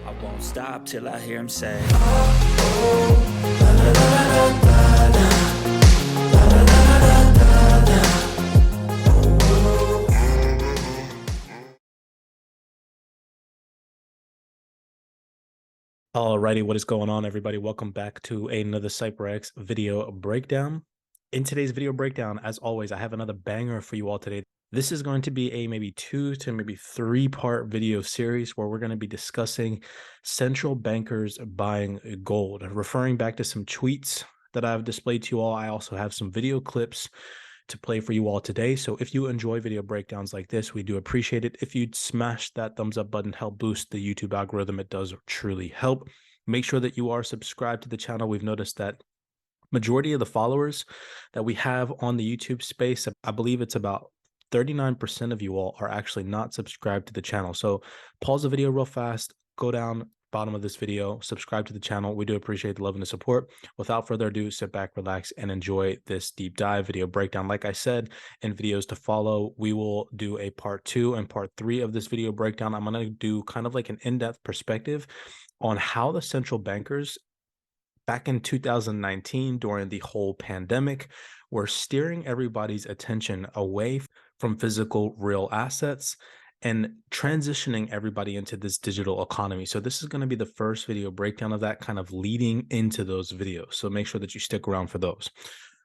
I won't stop till I hear him say, Alrighty, what is going on, everybody? Welcome back to another CYPRX video breakdown. In today's video breakdown, as always, I have another banger for you all today. This is going to be a maybe 2 to maybe 3-part video series where we're going to be discussing central bankers buying gold, referring back to some tweets that I've displayed to you all. I also have some video clips to play for you all today. So if you enjoy video breakdowns like this, we do appreciate it. If you'd smash that thumbs up button, help boost the YouTube algorithm, it does truly help. Make sure that you are subscribed to the channel. We've noticed that majority of the followers that we have on the YouTube space, I believe it's about 39% of you all are actually not subscribed to the channel. So pause the video real fast, go down bottom of this video, subscribe to the channel. We do appreciate the love and the support. Without further ado, sit back, relax, and enjoy this deep dive video breakdown. Like I said, in videos to follow, we will do a part 2 and part 3 of this video breakdown. I'm going to do kind of like an in-depth perspective on how the central bankers back in 2019 during the whole pandemic were steering everybody's attention away from physical real assets and transitioning everybody into this digital economy. So this is going to be the first video breakdown of that, kind of leading into those videos. So make sure that you stick around for those.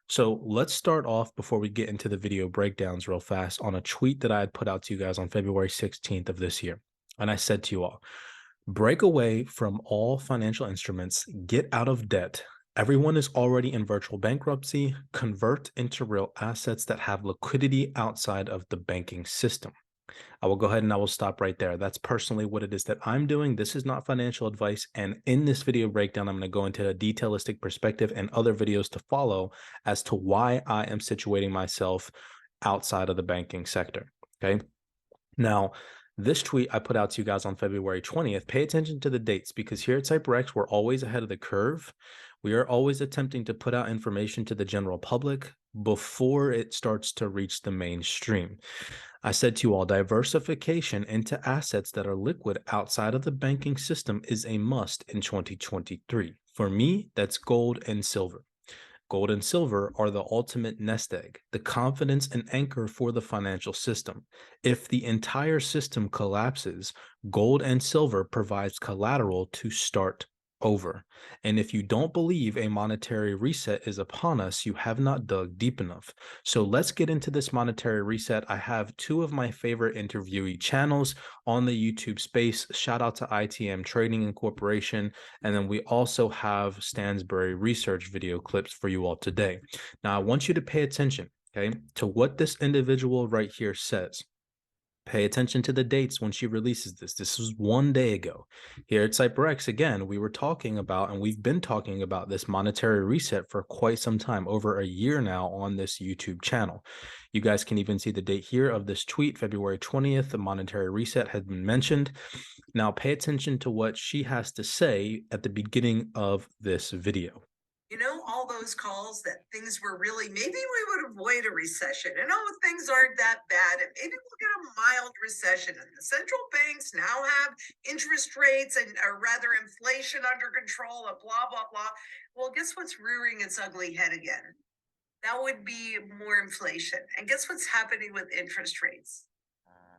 So let's start off before we get into the video breakdowns real fast on a tweet that I had put out to you guys on February 16th of this year. And I said to you all, break away from all financial instruments, get out of debt. Everyone is already in virtual bankruptcy. Convert into real assets that have liquidity outside of the banking system. I will go ahead and I will stop right there. That's personally what it is that I'm doing. This is not financial advice. And in this video breakdown, I'm going to go into a detailistic perspective and other videos to follow as to why I am situating myself outside of the banking sector. Okay. Now, this tweet I put out to you guys on February 20th, pay attention to the dates because here at CYPRX, we're always ahead of the curve. We are always attempting to put out information to the general public before it starts to reach the mainstream. I said to you all, diversification into assets that are liquid outside of the banking system is a must in 2023. For me, that's gold and silver. Gold and silver are the ultimate nest egg, the confidence and anchor for the financial system. If the entire system collapses, gold and silver provides collateral to start over. And if you don't believe a monetary reset is upon us, you have not dug deep enough. So let's get into this monetary reset. I have 2 of my favorite interviewee channels on the YouTube space. Shout out to ITM Trading Incorporation. And then we also have Stansberry research video clips for you all today. Now, I want you to pay attention, okay, to what this individual right here says. Pay attention to the dates when she releases this. This was 1 day ago. Here at CYPRX, again, we were talking about, and we've been talking about this monetary reset for quite some time, over a year now on this YouTube channel. You guys can even see the date here of this tweet, February 20th. The monetary reset had been mentioned. Now, pay attention to what she has to say at the beginning of this video. You know, all those calls that things were really, maybe we would avoid a recession and oh, things aren't that bad and maybe we'll get a mild recession and the central banks now have interest rates and or rather inflation under control and blah blah blah. Well, guess what's rearing its ugly head again? That would be more inflation. And guess what's happening with interest rates?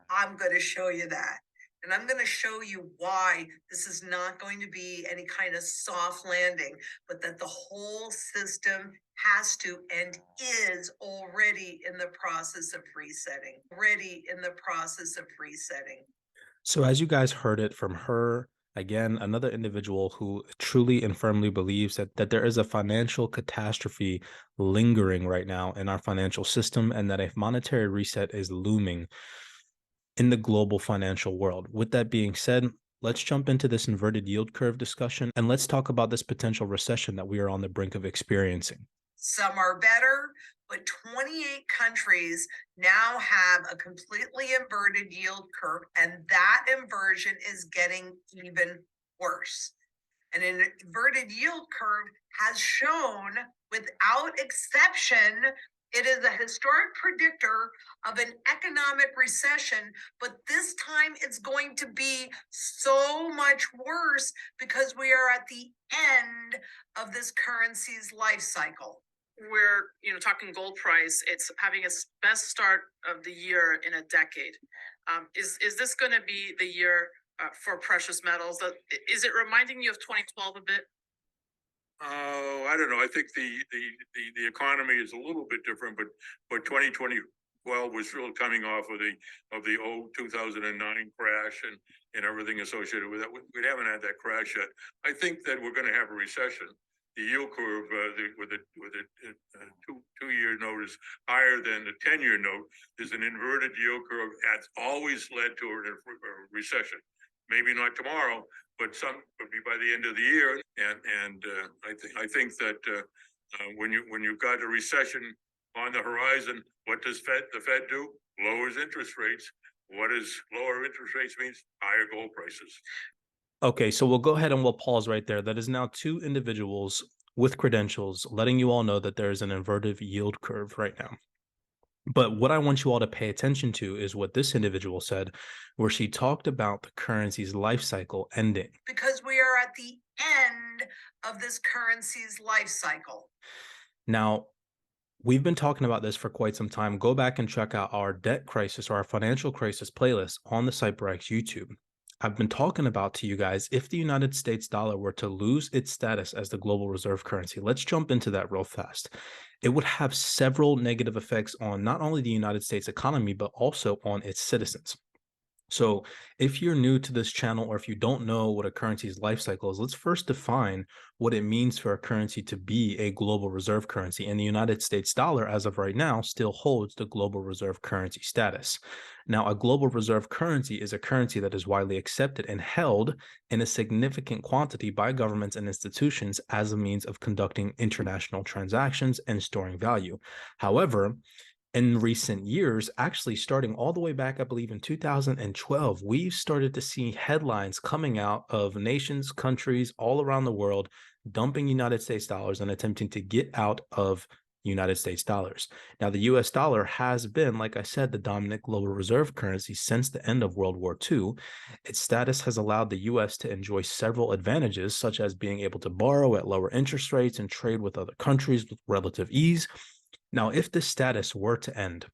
I'm going to show you that. And I'm going to show you why this is not going to be any kind of soft landing, but that the whole system has to and is already in the process of resetting. So as you guys heard it from her, again, another individual who truly and firmly believes that there is a financial catastrophe lingering right now in our financial system and that a monetary reset is looming in the global financial world. With that being said, let's jump into this inverted yield curve discussion and let's talk about this potential recession that we are on the brink of experiencing. Some are better, but 28 countries now have a completely inverted yield curve, and that inversion is getting even worse. And an inverted yield curve has shown, without exception, it is a historic predictor of an economic recession, but this time it's going to be so much much worse because we are at the end of this currency's life cycle. We're talking gold price. It's having its best start of the year in a decade. Is this going to be the year for precious metals? Is it reminding you of 2012 a bit? Oh, I don't know. I think the economy is a little bit different, but 2012 was really coming off of the 2009 crash and everything associated with that. We haven't had that crash yet. I think that we're going to have a recession. The yield curve with a 2-year note is higher than the 10-year note. Is an inverted yield curve that's always led to a recession. Maybe not tomorrow, but some would be by the end of the year. And I think that when you've got a recession on the horizon, what does the Fed do? Lowers interest rates. What does lower interest rates means? Higher gold prices. Okay, so we'll go ahead and we'll pause right there. That is now two individuals with credentials letting you all know that there is an inverted yield curve right now. But what I want you all to pay attention to is what this individual said, where she talked about the currency's life cycle ending. Because we are at the end of this currency's life cycle. Now, we've been talking about this for quite some time. Go back and check out our debt crisis or our financial crisis playlist on the CYPRX YouTube. I've been talking about to you guys, if the United States dollar were to lose its status as the global reserve currency, let's jump into that real fast. It would have several negative effects on not only the United States economy, but also on its citizens. So if you're new to this channel, or if you don't know what a currency's life cycle is, let's first define what it means for a currency to be a global reserve currency. And the United States dollar, as of right now, still holds the global reserve currency status. Now, a global reserve currency is a currency that is widely accepted and held in a significant quantity by governments and institutions as a means of conducting international transactions and storing value. However, in recent years, actually starting all the way back, I believe in 2012, we've started to see headlines coming out of nations, countries all around the world dumping United States dollars and attempting to get out of United States dollars. Now, the US dollar has been, like I said, the dominant global reserve currency since the end of World War II. Its status has allowed the US to enjoy several advantages, such as being able to borrow at lower interest rates and trade with other countries with relative ease. Now, if this status were to end,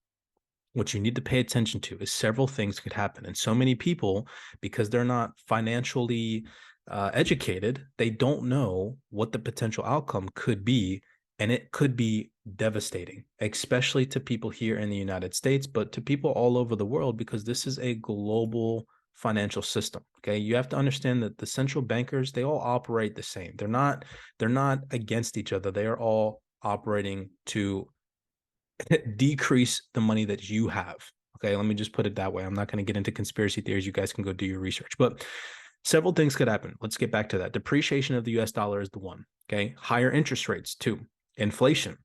what you need to pay attention to is several things could happen. And so many people, because they're not financially educated, they don't know what the potential outcome could be. And it could be devastating, especially to people here in the United States, but to people all over the world, because this is a global financial system. Okay, you have to understand that the central bankers, they all operate the same. They're not against each other. They are all operating to decrease the money that you have. Okay, let me just put it that way. I'm not going to get into conspiracy theories. You guys can go do your research, but several things could happen. Let's get back to that. Depreciation of the US dollar is the one. Okay, higher interest rates too. Inflation.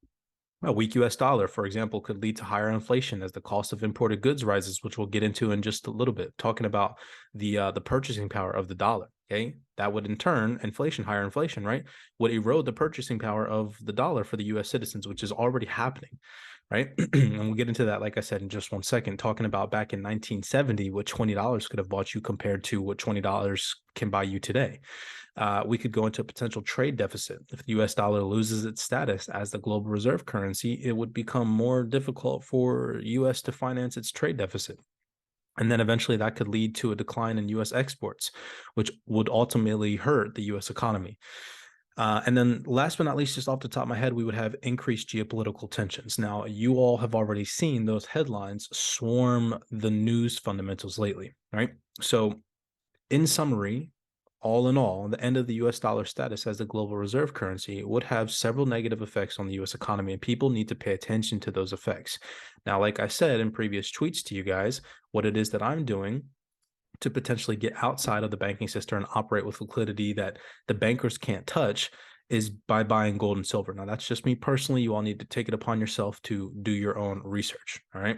A weak US dollar, for example, could lead to higher inflation as the cost of imported goods rises, which we'll get into in just a little bit, talking about the purchasing power of the dollar. Okay, that would in turn, higher inflation, right, would erode the purchasing power of the dollar for the US citizens, which is already happening, right? And we'll get into that, like I said, in just one second, talking about back in 1970, what $20 could have bought you compared to what $20 can buy you today. We could go into a potential trade deficit. If the US dollar loses its status as the global reserve currency, it would become more difficult for US to finance its trade deficit. And then eventually that could lead to a decline in US exports, which would ultimately hurt the US economy. And then last but not least, just off the top of my head, we would have increased geopolitical tensions. Now, you all have already seen those headlines swarm the news fundamentals lately, right? So in summary, all in all, the end of the US dollar status as the global reserve currency would have several negative effects on the US economy, and people need to pay attention to those effects. Now, like I said in previous tweets to you guys, what it is that I'm doing to potentially get outside of the banking system and operate with liquidity that the bankers can't touch is by buying gold and silver. Now, that's just me personally. You all need to take it upon yourself to do your own research. All right.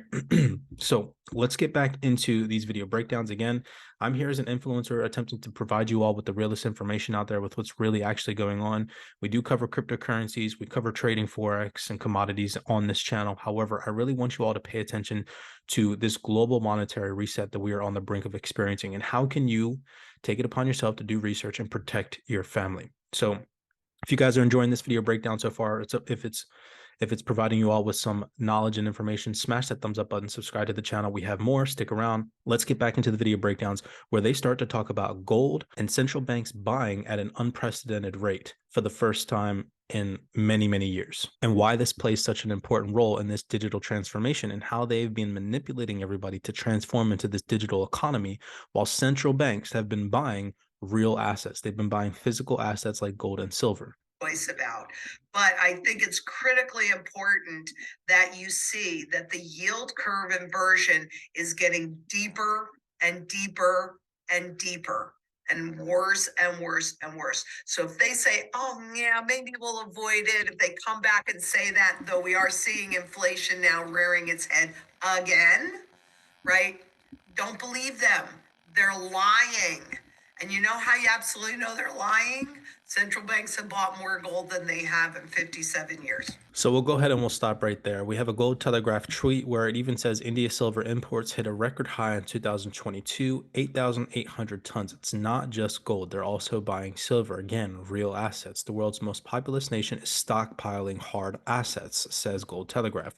So let's get back into these video breakdowns. Again, I'm here as an influencer attempting to provide you all with the realest information out there with what's really actually going on. We do cover cryptocurrencies. We cover trading forex and commodities on this channel. However, I really want you all to pay attention to this global monetary reset that we are on the brink of experiencing. And how can you take it upon yourself to do research and protect your family. So if you guys are enjoying this video breakdown so far, if it's providing you all with some knowledge and information, smash that thumbs up button, subscribe to the channel. We have more, stick around. Let's get back into the video breakdowns where they start to talk about gold and central banks buying at an unprecedented rate for the first time in many, many years, and why this plays such an important role in this digital transformation and how they've been manipulating everybody to transform into this digital economy while central banks have been buying real assets. They've been buying physical assets like gold and silver. About, but I think it's critically important that you see that the yield curve inversion is getting deeper and deeper and deeper and worse and worse and worse. So if they say, oh yeah, maybe we'll avoid it, if they come back and say that, though we are seeing inflation now rearing its head again, right? Don't believe them. They're lying. And you know how you absolutely know they're lying? Central banks have bought more gold than they have in 57 years. So we'll go ahead and we'll stop right there. We have a Gold Telegraph tweet where it even says India silver imports hit a record high in 2022, 8,800 tons. It's not just gold. They're also buying silver. Again, real assets. The world's most populous nation is stockpiling hard assets, says Gold Telegraph.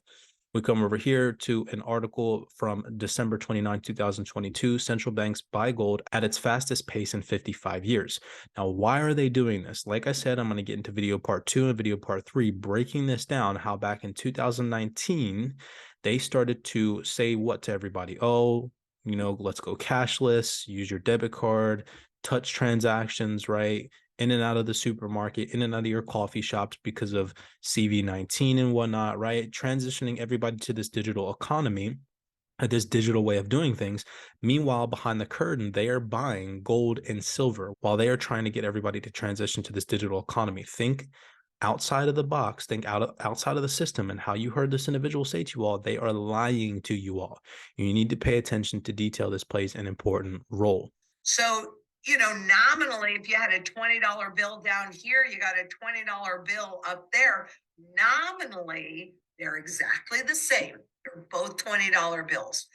We come over here to an article from December 29, 2022. Central banks buy gold at its fastest pace in 55 years. Now, why are they doing this? Like I said, I'm going to get into video part 2 and video part 3, breaking this down, how back in 2019, they started to say what to everybody? Oh, you know, let's go cashless, use your debit card, touch transactions, right? In and out of the supermarket, in and out of your coffee shops because of CV-19 and whatnot, right? Transitioning everybody to this digital economy, this digital way of doing things. Meanwhile, behind the curtain, they are buying gold and silver while they are trying to get everybody to transition to this digital economy. Think outside of the box, think outside of the system, and how you heard this individual say to you all, they are lying to you all. You need to pay attention to detail. This plays an important role. So, you know, nominally, if you had a $20 bill down here, you got a $20 bill up there. Nominally, they're exactly the same. They're both $20 bills.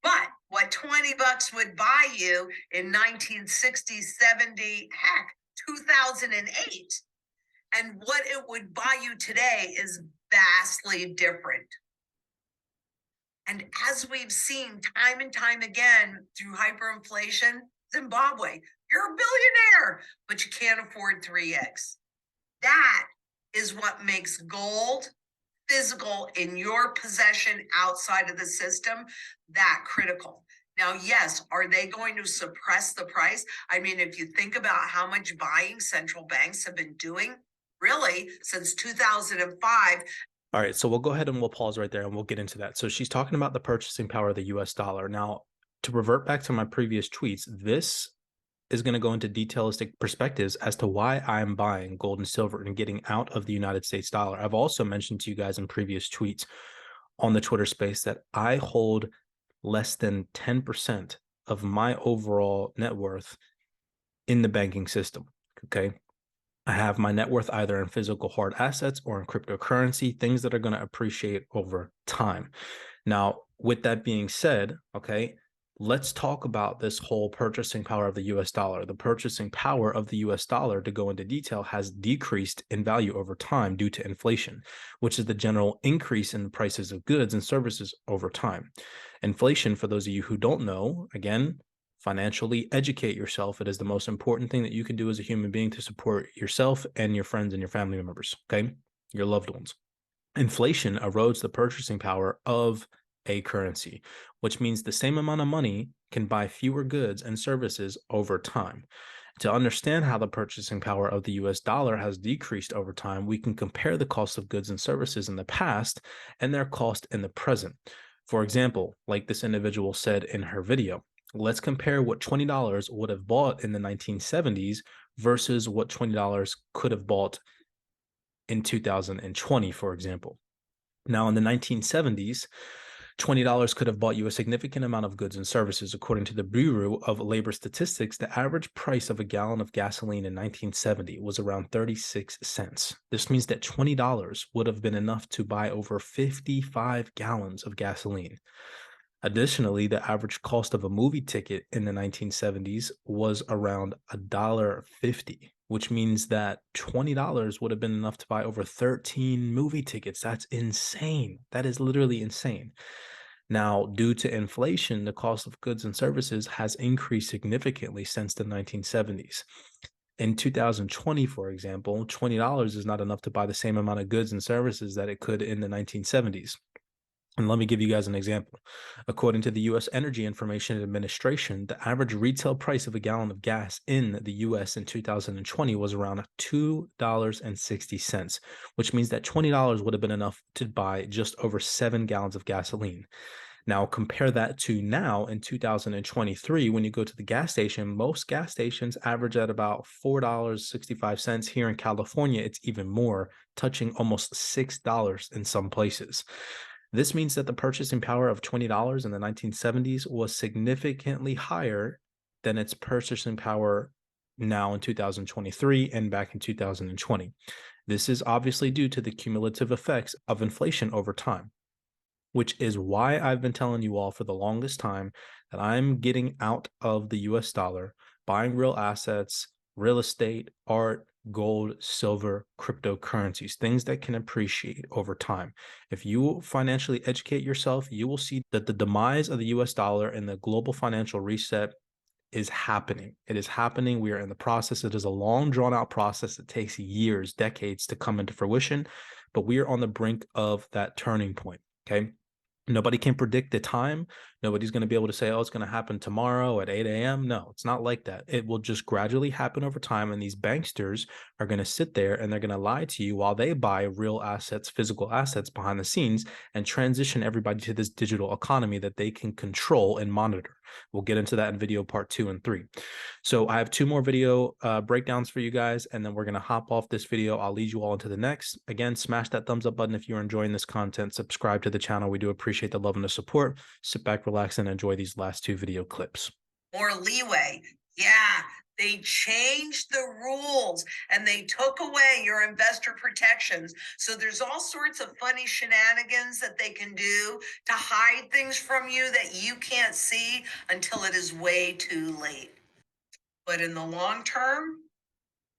But what 20 bucks would buy you in 1960, 70, heck, 2008, and what it would buy you today is vastly different. And as we've seen time and time again through hyperinflation, Zimbabwe, you're a billionaire, but you can't afford 3x. That is what makes gold physical in your possession outside of the system that critical. Now, yes, are they going to suppress the price? I mean, if you think about how much buying central banks have been doing, really, since 2005. All right, so we'll go ahead and we'll pause right there and we'll get into that. So she's talking about the purchasing power of the US dollar. Now, to revert back to my previous tweets, this is going to go into detailistic perspectives as to why I'm buying gold and silver and getting out of the United States dollar. I've also mentioned to you guys in previous tweets on the Twitter space that I hold less than 10% of my overall net worth in the banking system, okay? I have my net worth either in physical hard assets or in cryptocurrency, things that are going to appreciate over time. Now, with that being said, okay, let's talk about this whole purchasing power of the US dollar. The purchasing power of the US dollar, to go into detail, has decreased in value over time due to inflation, which is the general increase in the prices of goods and services over time. Inflation, for those of you who don't know, again, financially educate yourself. It is the most important thing that you can do as a human being to support yourself and your friends and your family members, okay? Your loved ones. Inflation erodes the purchasing power of a currency, which means the same amount of money can buy fewer goods and services over time. To understand how the purchasing power of the US dollar has decreased over time, we can compare the cost of goods and services in the past and their cost in the present. For example, like this individual said in her video, let's compare what $20 would have bought in the 1970s versus what $20 could have bought in 2020, for example. Now, in the 1970s, $20 could have bought you a significant amount of goods and services. According to the Bureau of Labor Statistics, the average price of a gallon of gasoline in 1970 was around 36 cents. This means that $20 would have been enough to buy over 55 gallons of gasoline. Additionally, the average cost of a movie ticket in the 1970s was around $1.50, which means that $20 would have been enough to buy over 13 movie tickets. That's insane. That is literally insane. Now, due to inflation, the cost of goods and services has increased significantly since the 1970s. In 2020, for example, $20 is not enough to buy the same amount of goods and services that it could in the 1970s. And let me give you guys an example. According to the U.S. Energy Information Administration, the average retail price of a gallon of gas in the U.S. in 2020 was around $2.60, which means that $20 would have been enough to buy just over 7 gallons of gasoline. Now, compare that to now in 2023, when you go to the gas station, most gas stations average at about $4.65. Here in California, it's even more, touching almost $6 in some places. This means that the purchasing power of $20 in the 1970s was significantly higher than its purchasing power now in 2023 and back in 2020. This is obviously due to the cumulative effects of inflation over time, which is why I've been telling you all for the longest time that I'm getting out of the US dollar, buying real assets, real estate, art, gold, silver, cryptocurrencies, things that can appreciate over time. If you financially educate yourself, you will see that the demise of the US dollar and the global financial reset is happening. It is happening. We are in the process. It is a long, drawn out process. It takes years, decades to come into fruition, but we are on the brink of that turning point. Okay. Nobody can predict the time. Nobody's going to be able to say, oh, it's going to happen tomorrow at 8 a.m. No, it's not like that. It will just gradually happen over time. And these banksters are going to sit there and they're going to lie to you while they buy real assets, physical assets behind the scenes, and transition everybody to this digital economy that they can control and monitor. We'll get into that in video part 2 and 3. So I have 2 more video breakdowns for you guys, and then we're going to hop off this video. I'll lead you all into the next. Again, smash that thumbs up button if you're enjoying this content. Subscribe to the channel. We do appreciate the love and the support. Sit back, relax, and enjoy these last 2 video clips. More leeway. Yeah, they changed the rules and they took away your investor protections. So there's all sorts of funny shenanigans that they can do to hide things from you that you can't see until it is way too late. But in the long term,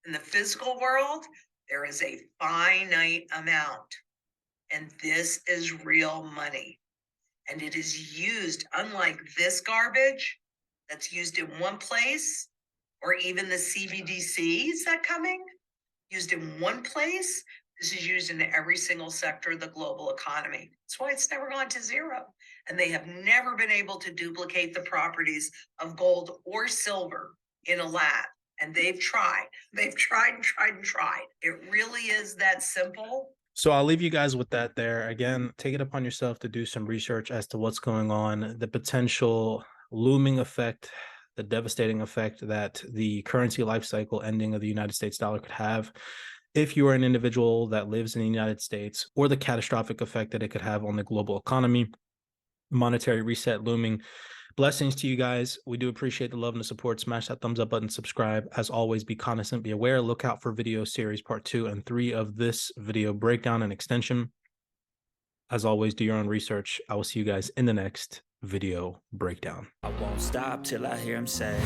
in the physical world, there is a finite amount. And this is real money. And it is used, unlike this garbage that's used in one place, or even the CBDCs that coming, used in one place. This is used in every single sector of the global economy. That's why it's never gone to zero. And they have never been able to duplicate the properties of gold or silver in a lab. And they've tried. They've tried and tried and tried. It really is that simple. So I'll leave you guys with that there. Again, take it upon yourself to do some research as to what's going on, the potential looming effect, the devastating effect that the currency life cycle ending of the United States dollar could have if you are an individual that lives in the United States, or the catastrophic effect that it could have on the global economy, monetary reset looming. Blessings to you guys. We do appreciate the love and the support. Smash that thumbs up button, subscribe. As always, be cognizant, be aware. Look out for video series part 2 and 3 of this video breakdown and extension. As always, do your own research. I will see you guys in the next video breakdown. I won't stop till I hear him say